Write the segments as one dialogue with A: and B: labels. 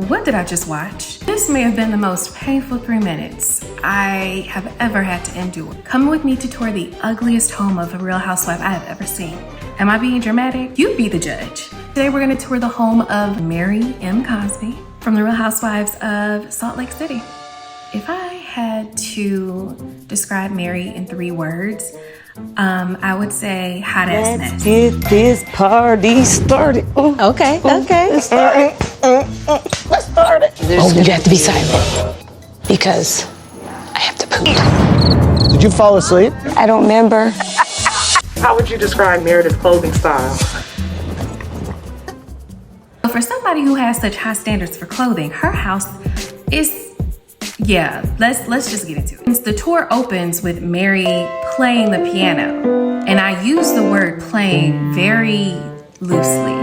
A: what did I just watch? This may have been the most painful 3 minutes I have ever had to endure. Come with me to tour the ugliest home of a Real Housewife I have ever seen. Am I being dramatic? You be the judge. Today we're gonna tour the home of Mary M. Cosby from the Real Housewives of Salt Lake City. If I had to describe Mary in 3 words, I would say hot ass mess.
B: Let's get this party started.
C: Okay.
B: Let's start it.
C: You have to be silent because I have to poop.
D: Did you fall asleep?
C: I don't remember.
B: How would you describe Meredith's clothing style?
A: For somebody who has such high standards for clothing, her house is, yeah, let's just get into it. The tour opens with Mary playing the piano, and I use the word playing very loosely.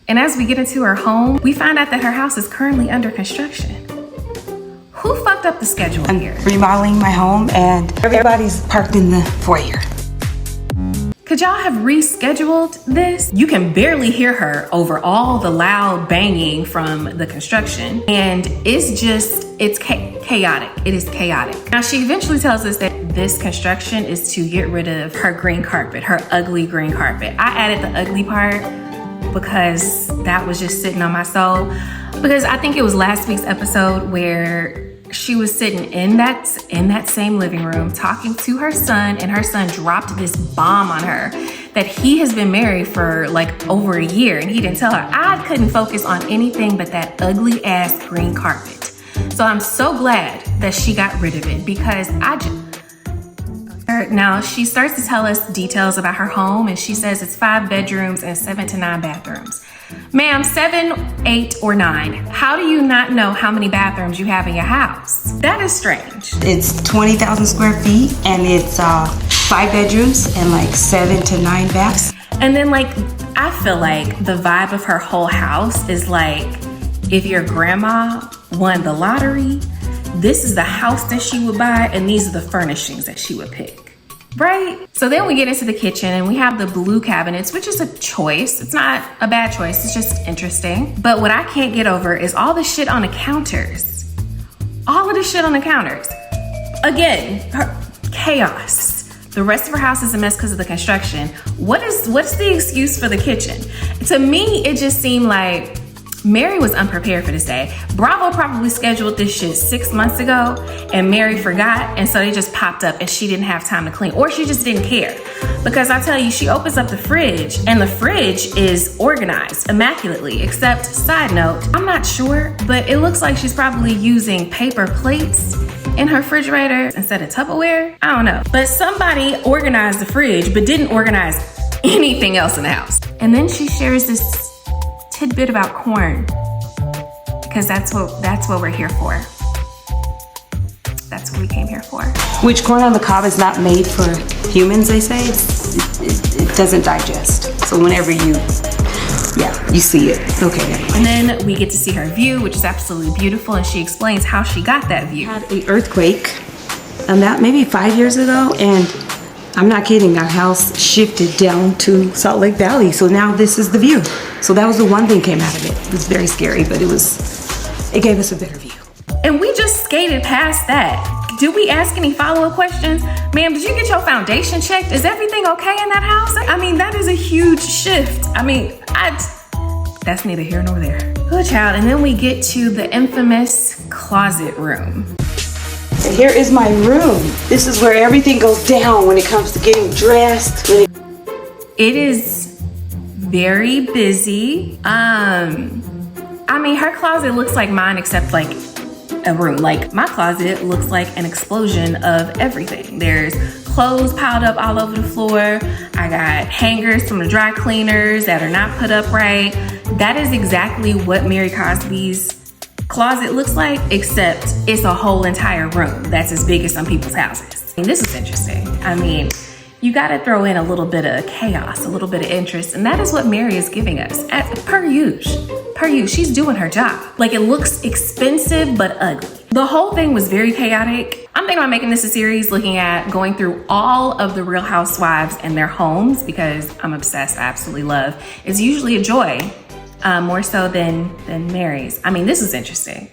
A: And as we get into her home, we find out that her house is currently under construction. Who fucked up the schedule here?
C: Remodeling my home and everybody's parked in the foyer.
A: Could y'all have rescheduled this? You can barely hear her over all the loud banging from the construction. And it's chaotic. It is chaotic. Now, she eventually tells us that this construction is to get rid of her green carpet, her ugly green carpet. I added the ugly part because that was just sitting on my soul. Because I think it was last week's episode where she was sitting in that same living room talking to her son, and her son dropped this bomb on her that he has been married for like over a year and he didn't tell her. I couldn't focus on anything but that ugly ass green carpet. So I'm so glad that she got rid of it because now she starts to tell us details about her home, and she says it's 5 bedrooms and 7 to 9 bathrooms. Ma'am, 7, 8, or 9. How do you not know how many bathrooms you have in your house? That is strange.
C: It's 20,000 square feet and it's 5 bedrooms and like 7 to 9 baths.
A: And then I feel like the vibe of her whole house is like if your grandma won the lottery, this is the house that she would buy and these are the furnishings that she would pick. Right? So then we get into the kitchen and we have the blue cabinets, which is a choice. It's not a bad choice, it's just interesting. But what I can't get over is all the shit on the counters. All of the shit on the counters. Again, chaos. The rest of her house is a mess because of the construction. What's the excuse for the kitchen? To me, it just seemed like Mary was unprepared for this day. Bravo probably scheduled this shit 6 months ago and Mary forgot, and so they just popped up and she didn't have time to clean, or she just didn't care. Because I tell you, she opens up the fridge and the fridge is organized immaculately, except, side note, I'm not sure, but it looks like she's probably using paper plates in her refrigerator instead of Tupperware. I don't know. But somebody organized the fridge but didn't organize anything else in the house. And then she shares this tidbit about corn, because that's what we're here for. That's what we came here for.
C: Which corn on the cob is not made for humans, they say. It doesn't digest. So whenever you see it. Okay, never mind.
A: And then we get to see her view, which is absolutely beautiful, and she explains how she got that view.
C: Had an earthquake about maybe 5 years ago, and I'm not kidding, our house shifted down to Salt Lake Valley, so now this is the view. So that was the one thing came out of it. It was very scary, but it gave us a better view.
A: And we just skated past that. Did we ask any follow-up questions? Ma'am, did you get your foundation checked? Is everything okay in that house? I mean, that is a huge shift. I mean, that's neither here nor there. Good child. And then we get to the infamous closet room.
C: And here is my room. This is where everything goes down when it comes to getting dressed.
A: It is very busy. I mean, her closet looks like mine, except like a room. Like, my closet looks like an explosion of everything. There's clothes piled up all over the floor. I got hangers from the dry cleaners that are not put up right. That is exactly what Mary Cosby's closet looks like, except it's a whole entire room that's as big as some people's houses. And this is interesting. I mean, you gotta throw in a little bit of chaos, a little bit of interest, and that is what Mary is giving us. Per usual, she's doing her job. Like, it looks expensive but ugly. The whole thing was very chaotic. I'm thinking about making this a series, looking at going through all of the Real Housewives and their homes, because I'm obsessed. I absolutely love. It's usually a joy more so than Mary's. I mean, this is interesting.